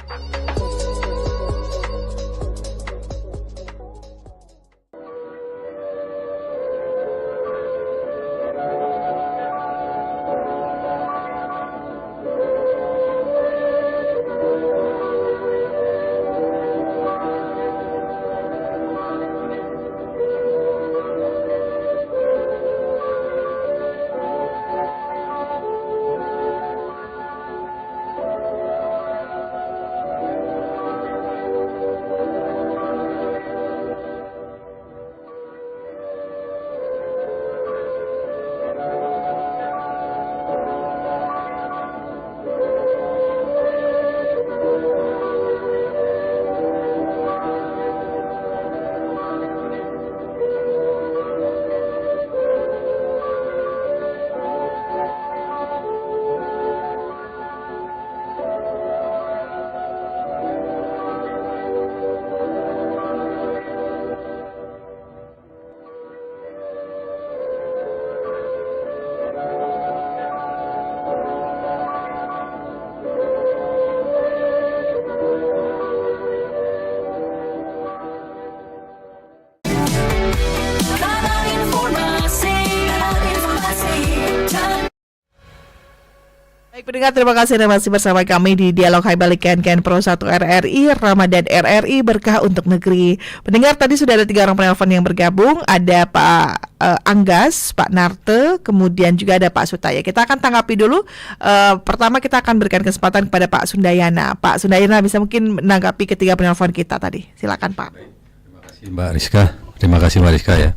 E: Baik pendengar, terima kasih Anda masih bersama kami di Dialog Hai Balik Ken Pro 1 RRI, Ramadan RRI, berkah untuk negeri. Pendengar, tadi sudah ada 3 orang penelpon yang bergabung. Ada Pak Anggas, Pak Narte, kemudian juga ada Pak Sutaya. Kita akan tanggapi dulu. Pertama kita akan berikan kesempatan kepada Pak Sundayana. Pak Sundayana bisa mungkin menanggapi ketiga penelpon kita tadi. Silakan Pak.
F: Terima kasih Mbak Rizka. Terima kasih Mbak Rizka ya.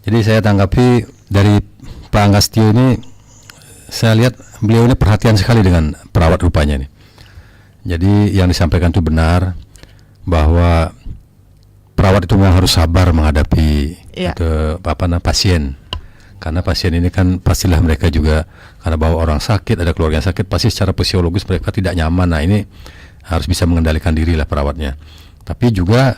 F: Jadi saya tanggapi dari Pak Anggas Tio ini, saya lihat beliau ini perhatian sekali dengan perawat rupanya nih. Jadi yang disampaikan itu benar, bahwa perawat itu memang harus sabar menghadapi pasien. Karena pasien ini kan pastilah mereka juga, karena bawa orang sakit, ada keluarga yang sakit, pasti secara fisiologis mereka tidak nyaman. Nah ini harus bisa mengendalikan diri lah perawatnya. Tapi juga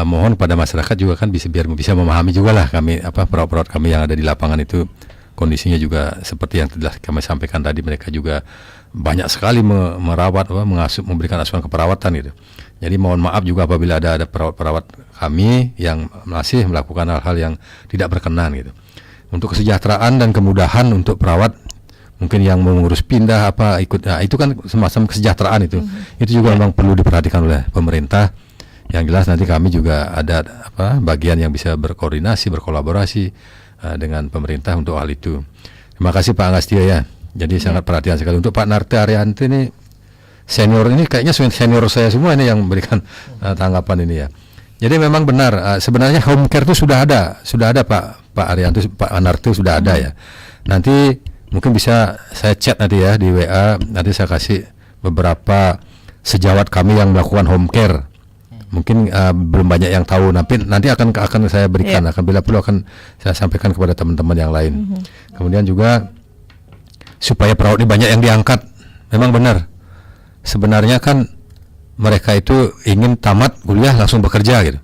F: mohon pada masyarakat juga kan bisa memahami juga lah kami, perawat-perawat kami yang ada di lapangan itu kondisinya juga seperti yang telah kami sampaikan tadi, mereka juga banyak sekali merawat, memberikan asuhan keperawatan gitu. Jadi mohon maaf juga apabila ada perawat-perawat kami yang masih melakukan hal-hal yang tidak berkenan gitu. Untuk kesejahteraan dan kemudahan untuk perawat, mungkin yang mengurus pindah itu kan semacam kesejahteraan itu. Itu juga memang perlu diperhatikan oleh pemerintah. Yang jelas nanti kami juga ada bagian yang bisa berkoordinasi, berkolaborasi dengan pemerintah untuk hal itu. Terima kasih Pak Angastio ya. Jadi sangat perhatian sekali. Untuk Pak Narte Arianti ini senior, ini kayaknya senior saya semua ini yang memberikan tanggapan ini ya. Jadi memang benar, sebenarnya home care itu sudah ada Pak Arianti, Pak Narte sudah ada ya. Nanti mungkin bisa saya chat nanti ya di WA, nanti saya kasih beberapa sejawat kami yang melakukan home care. Mungkin belum banyak yang tahu, nanti akan saya berikan, akan bila perlu akan saya sampaikan kepada teman-teman yang lain. Kemudian juga supaya perawat ini banyak yang diangkat. Memang benar, sebenarnya kan mereka itu ingin tamat kuliah langsung bekerja gitu.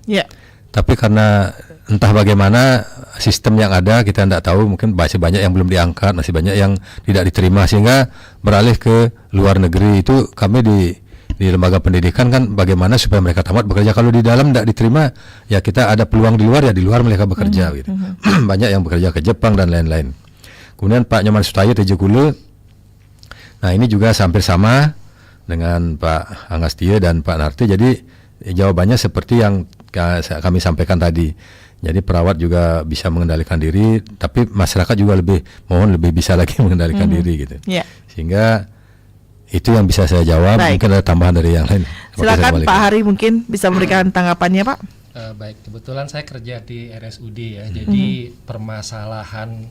F: Tapi karena entah bagaimana sistem yang ada, kita tidak tahu, mungkin masih banyak yang belum diangkat, masih banyak yang tidak diterima, sehingga beralih ke luar negeri. Itu kami di lembaga pendidikan kan bagaimana supaya mereka tamat bekerja. Kalau di dalam tidak diterima, ya kita ada peluang di luar, ya di luar mereka bekerja gitu. Banyak yang bekerja ke Jepang dan lain-lain. Kemudian Pak Nyoman Sutaya Tejukule, nah ini juga hampir sama dengan Pak Angastio dan Pak Narte. Jadi jawabannya seperti yang kami sampaikan tadi. Jadi perawat juga bisa mengendalikan diri, tapi masyarakat juga lebih bisa lagi mengendalikan diri gitu. Sehingga itu yang bisa saya jawab. Baik. Mungkin ada tambahan dari yang lain.
E: Silakan Pak Hari mungkin bisa memberikan tanggapannya Pak.
H: Baik, kebetulan saya kerja di RSUD ya. Jadi permasalahan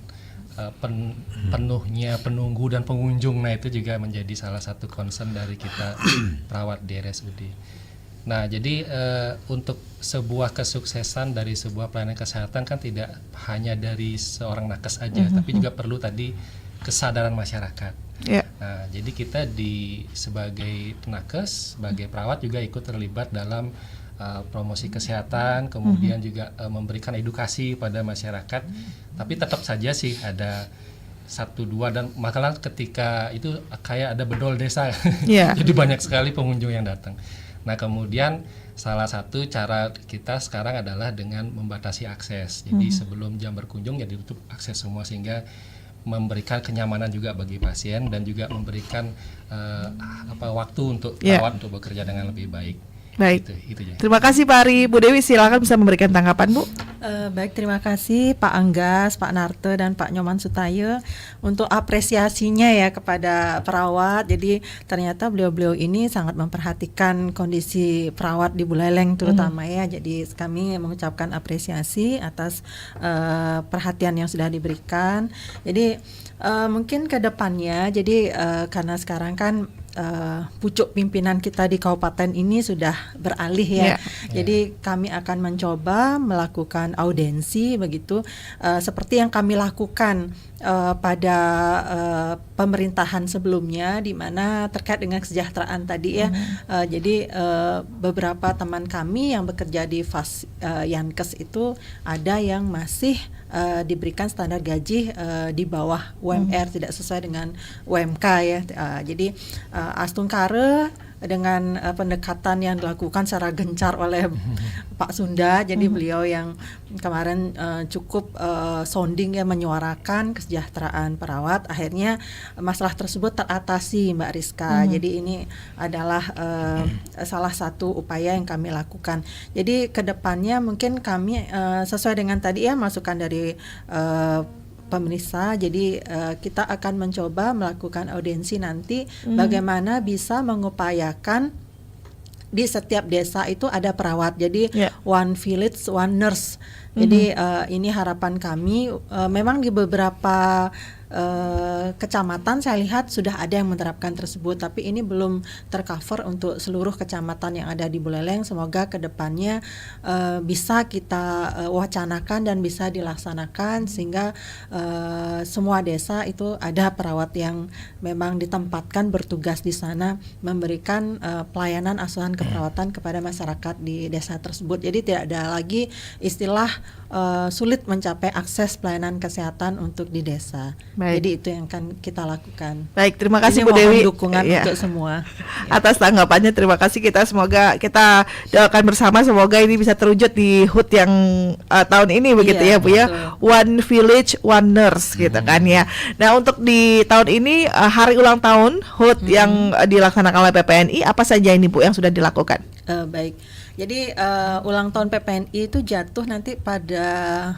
H: penuhnya penunggu dan pengunjung, nah itu juga menjadi salah satu concern dari kita perawat di RSUD. Nah, jadi untuk sebuah kesuksesan dari sebuah pelayanan kesehatan kan tidak hanya dari seorang nakes aja, tapi juga perlu tadi kesadaran masyarakat.
E: Yeah.
H: Nah, jadi kita sebagai nakes, sebagai perawat juga ikut terlibat dalam promosi kesehatan, kemudian juga memberikan edukasi pada masyarakat. Tapi tetap saja sih ada 1-2 dan masalah ketika itu kayak ada bedol desa, jadi banyak sekali pengunjung yang datang. Nah, kemudian salah satu cara kita sekarang adalah dengan membatasi akses. Jadi sebelum jam berkunjung ya ditutup akses semua, sehingga memberikan kenyamanan juga bagi pasien dan juga memberikan waktu untuk perawat untuk bekerja dengan lebih baik.
E: Baik.
H: Itu ya.
E: Terima kasih Pak Ari. Bu Dewi silakan bisa memberikan tanggapan, Bu.
G: Baik, terima kasih Pak Anggas, Pak Narte dan Pak Nyoman Sutayo untuk apresiasinya ya kepada perawat. Jadi ternyata beliau-beliau ini sangat memperhatikan kondisi perawat di Buleleng terutama ya. Jadi kami mengucapkan apresiasi atas perhatian yang sudah diberikan. Jadi mungkin ke depannya, jadi karena sekarang kan pucuk pimpinan kita di kabupaten ini sudah beralih ya. Jadi kami akan mencoba melakukan audensi begitu seperti yang kami lakukan pada pemerintahan sebelumnya, di mana terkait dengan kesejahteraan tadi ya. Jadi beberapa teman kami yang bekerja di Yankes itu ada yang masih diberikan standar gaji di bawah UMR, tidak sesuai dengan UMK ya. Jadi Astungkare dengan pendekatan yang dilakukan secara gencar oleh Pak Sunda, jadi beliau yang kemarin cukup sounding ya, menyuarakan kesejahteraan perawat. Akhirnya masalah tersebut teratasi, Mbak Rizka. Jadi ini adalah salah satu upaya yang kami lakukan. Jadi kedepannya mungkin kami sesuai dengan tadi ya masukan dari pemirsa, jadi kita akan mencoba melakukan audiensi nanti bagaimana bisa mengupayakan di setiap desa itu ada perawat. Jadi one village, one nurse. Jadi ini harapan kami. Memang di beberapa kecamatan saya lihat sudah ada yang menerapkan tersebut, tapi ini belum tercover untuk seluruh kecamatan yang ada di Buleleng. Semoga kedepannya bisa kita wacanakan dan bisa dilaksanakan sehingga semua desa itu ada perawat yang memang ditempatkan bertugas di sana memberikan pelayanan asuhan keperawatan kepada masyarakat di desa tersebut. Jadi tidak ada lagi istilah sulit mencapai akses pelayanan kesehatan untuk di desa. Jadi itu yang akan kita lakukan.
E: Baik, terima kasih
G: ini
E: Bu Dewi.
G: Dukungan untuk semua.
E: Atas tanggapannya, terima kasih. Semoga kita doakan bersama semoga ini bisa terwujud di HUT yang tahun ini begitu ya Bu ya. One village, one nurse gitu kan ya. Nah, untuk di tahun ini hari ulang tahun HUT yang dilaksanakan oleh PPNI, apa saja ini Bu yang sudah dilakukan?
G: Baik. Jadi ulang tahun PPNI itu jatuh nanti pada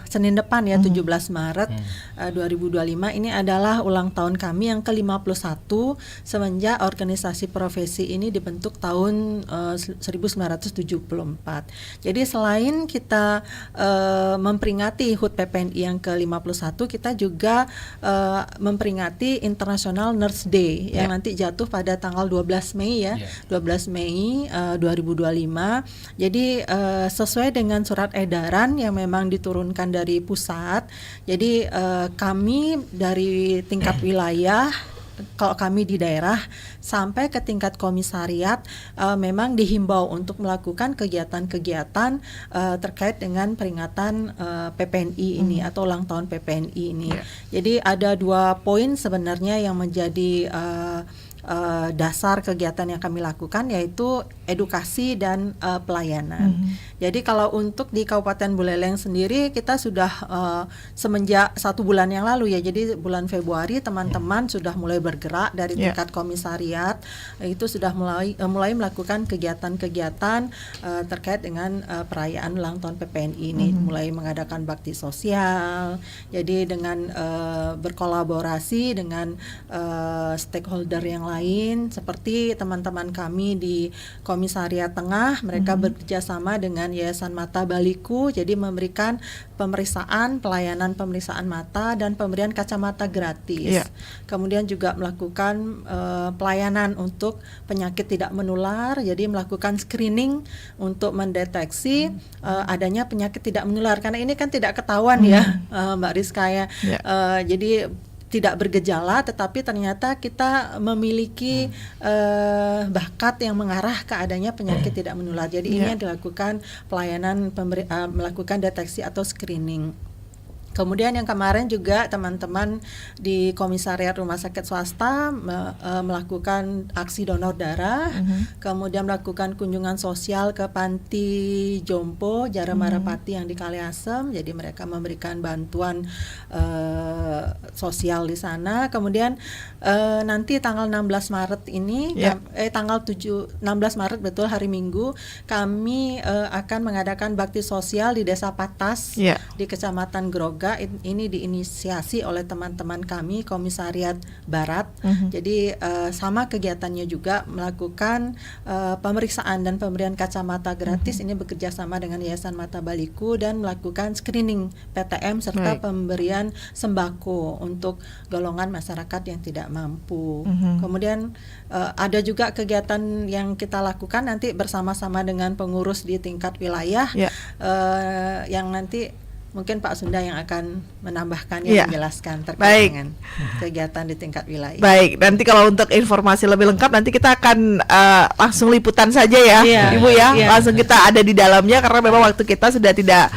G: Senin depan ya, 17 Maret 2025. Ini adalah ulang tahun kami yang ke-51 semenjak organisasi profesi ini dibentuk tahun 1974. Jadi selain kita memperingati HUT PPNI yang ke-51, kita juga memperingati International Nurse Day yang nanti jatuh pada tanggal 12 Mei ya, 12 Mei 2025. Jadi sesuai dengan surat edaran yang memang diturunkan dari pusat, jadi kami dari tingkat wilayah, kalau kami di daerah sampai ke tingkat komisariat memang dihimbau untuk melakukan kegiatan-kegiatan terkait dengan peringatan PPNI ini atau ulang tahun PPNI ini. Jadi ada 2 poin sebenarnya yang menjadi dasar kegiatan yang kami lakukan, yaitu edukasi dan pelayanan. Jadi kalau untuk di Kabupaten Buleleng sendiri kita sudah semenjak 1 bulan yang lalu ya, jadi bulan Februari teman-teman sudah mulai bergerak dari tingkat komisariat, itu sudah mulai melakukan kegiatan-kegiatan terkait dengan perayaan ulang tahun PPNI ini, mulai mengadakan bakti sosial, jadi dengan berkolaborasi dengan stakeholder yang lain seperti teman-teman kami di Komisariat Tengah, mereka bekerja sama dengan dengan Yayasan Mata Baliku, jadi memberikan pelayanan pemeriksaan mata dan pemberian kacamata gratis. Kemudian juga melakukan pelayanan untuk penyakit tidak menular, jadi melakukan screening untuk mendeteksi adanya penyakit tidak menular, karena ini kan tidak ketahuan ya Mbak Rizka ya. Jadi tidak bergejala, tetapi ternyata kita memiliki bakat yang mengarah ke adanya penyakit tidak menular. Jadi ini yang dilakukan pelayanan melakukan deteksi atau screening. Kemudian yang kemarin juga teman-teman di Komisariat Rumah Sakit Swasta melakukan aksi donor darah, kemudian melakukan kunjungan sosial ke Panti Jompo Jara Marapati yang di Kaliasem. Jadi mereka memberikan bantuan sosial di sana. Kemudian nanti tanggal 16 Maret ini, tanggal 16 Maret betul hari Minggu, kami akan mengadakan bakti sosial di Desa Patas di Kecamatan Groga. Ini diinisiasi oleh teman-teman kami Komisariat Barat. Jadi sama kegiatannya juga melakukan pemeriksaan dan pemberian kacamata gratis. Ini bekerja sama dengan Yayasan Mata Baliku dan melakukan screening PTM serta pemberian sembako untuk golongan masyarakat yang tidak mampu. Kemudian ada juga kegiatan yang kita lakukan nanti bersama-sama dengan pengurus di tingkat wilayah yang nanti mungkin Pak Sunda yang akan menambahkan menjelaskan terkait dengan kegiatan di tingkat wilayah. Baik,
E: nanti kalau untuk informasi lebih lengkap nanti kita akan langsung liputan saja ya, Ibu langsung kita ada di dalamnya karena memang waktu kita sudah tidak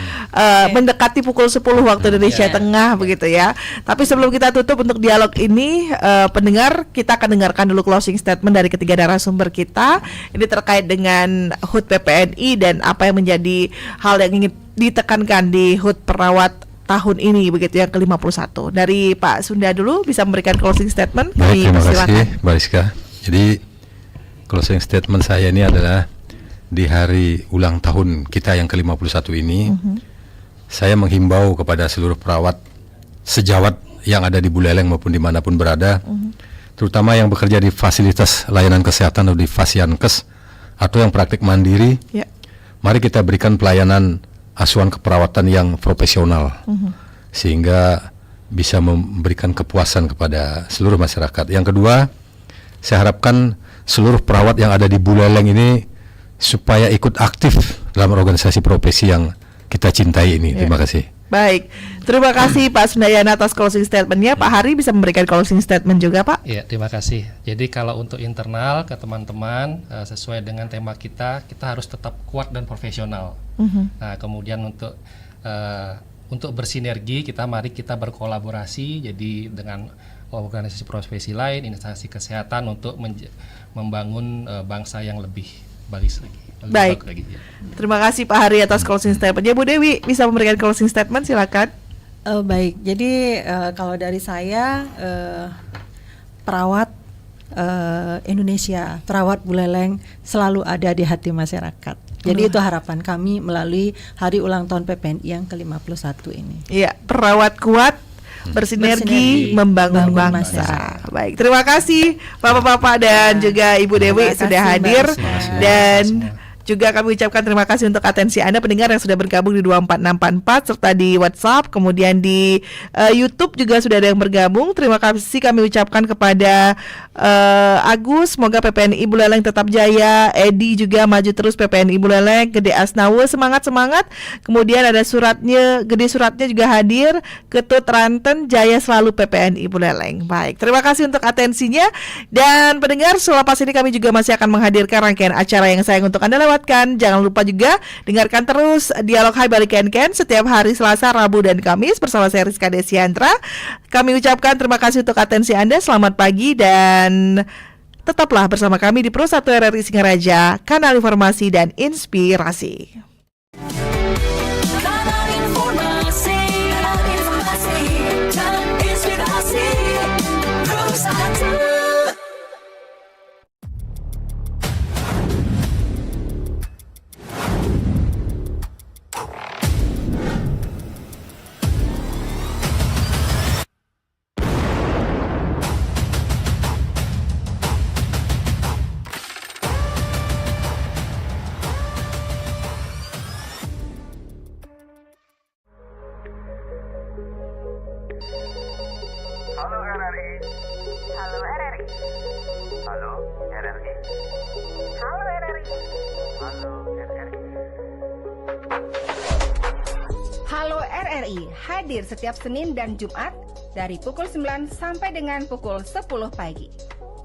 E: mendekati pukul 10 waktu Indonesia Tengah begitu ya. Tapi sebelum kita tutup untuk dialog ini, pendengar, kita akan dengarkan dulu closing statement dari ketiga narasumber kita. Ini terkait dengan HUT PPNI dan apa yang menjadi hal yang ingin ditekankan di HUT perawat tahun ini begitu yang ke-51. Dari Pak Sunda dulu bisa memberikan closing statement.
F: Baik, terima kasih Mbak Rizka. Jadi closing statement saya ini adalah di hari ulang tahun kita yang ke-51 ini, saya menghimbau kepada seluruh perawat sejawat yang ada di Buleleng maupun dimanapun berada, terutama yang bekerja di fasilitas layanan kesehatan atau di Fasiankes atau yang praktik mandiri, mari kita berikan pelayanan asuhan keperawatan yang profesional sehingga bisa memberikan kepuasan kepada seluruh masyarakat. Yang kedua, saya harapkan seluruh perawat yang ada di Buleleng ini supaya ikut aktif dalam organisasi profesi yang kita cintai ini. Terima kasih.
E: Baik, terima kasih Pak Sundayana atas closing statement-nya. Pak Hari bisa memberikan closing statement juga, Pak?
H: Iya, terima kasih. Jadi kalau untuk internal ke teman-teman sesuai dengan tema kita harus tetap kuat dan profesional. Nah, kemudian untuk bersinergi mari kita berkolaborasi jadi dengan organisasi profesi lain, instansi kesehatan untuk membangun bangsa yang lebih bagus lagi.
E: Baik, terima kasih Pak Hari atas closing statement-nya. Bu Dewi bisa memberikan closing statement, silakan.
G: Baik, jadi kalau dari saya perawat Indonesia, perawat Buleleng selalu ada di hati masyarakat. Jadi itu harapan kami melalui hari ulang tahun PPNI yang ke-51 ini. Iya,
E: perawat kuat, bersinergi membangun bangsa. Baik, terima kasih Bapak-bapak dan juga Ibu Dewi sudah hadir dan juga kami ucapkan terima kasih untuk atensi Anda pendengar yang sudah bergabung di 24644 serta di WhatsApp, kemudian di YouTube juga sudah ada yang bergabung. Terima kasih kami ucapkan kepada Agus, semoga PPNI Buleleng tetap jaya. Edi juga maju terus PPNI Buleleng. Gede Asnawe semangat. Kemudian ada Gede suratnya juga hadir. Ketut Ranten, jaya selalu PPNI Buleleng. Baik, terima kasih untuk atensinya. Dan pendengar, selepas ini kami juga masih akan menghadirkan rangkaian acara yang sayang untuk Anda lewatkan. Jangan lupa juga dengarkan terus Dialog Hai Balik Ken setiap hari Selasa, Rabu, dan Kamis bersama saya Rizka Desiantra. Kami ucapkan terima kasih untuk atensi Anda. Selamat pagi dan tetaplah bersama kami di Pro 1 RRI Singaraja, kanal informasi dan inspirasi.
C: RRI.
D: Halo RRI.
C: Halo RRI.
D: Halo RRI.
C: Halo RRI.
A: Halo RRI hadir setiap Senin dan Jumat dari pukul 9 sampai dengan pukul 10 pagi.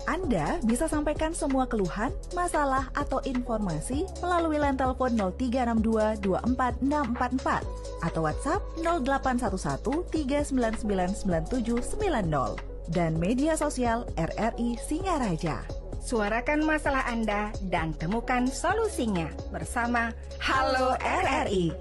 B: Anda bisa sampaikan semua keluhan, masalah, atau informasi melalui line telepon 0362 24644 atau WhatsApp 0811 399 9790 dan media sosial RRI Singaraja.
A: Suarakan masalah Anda dan temukan solusinya bersama Halo RRI.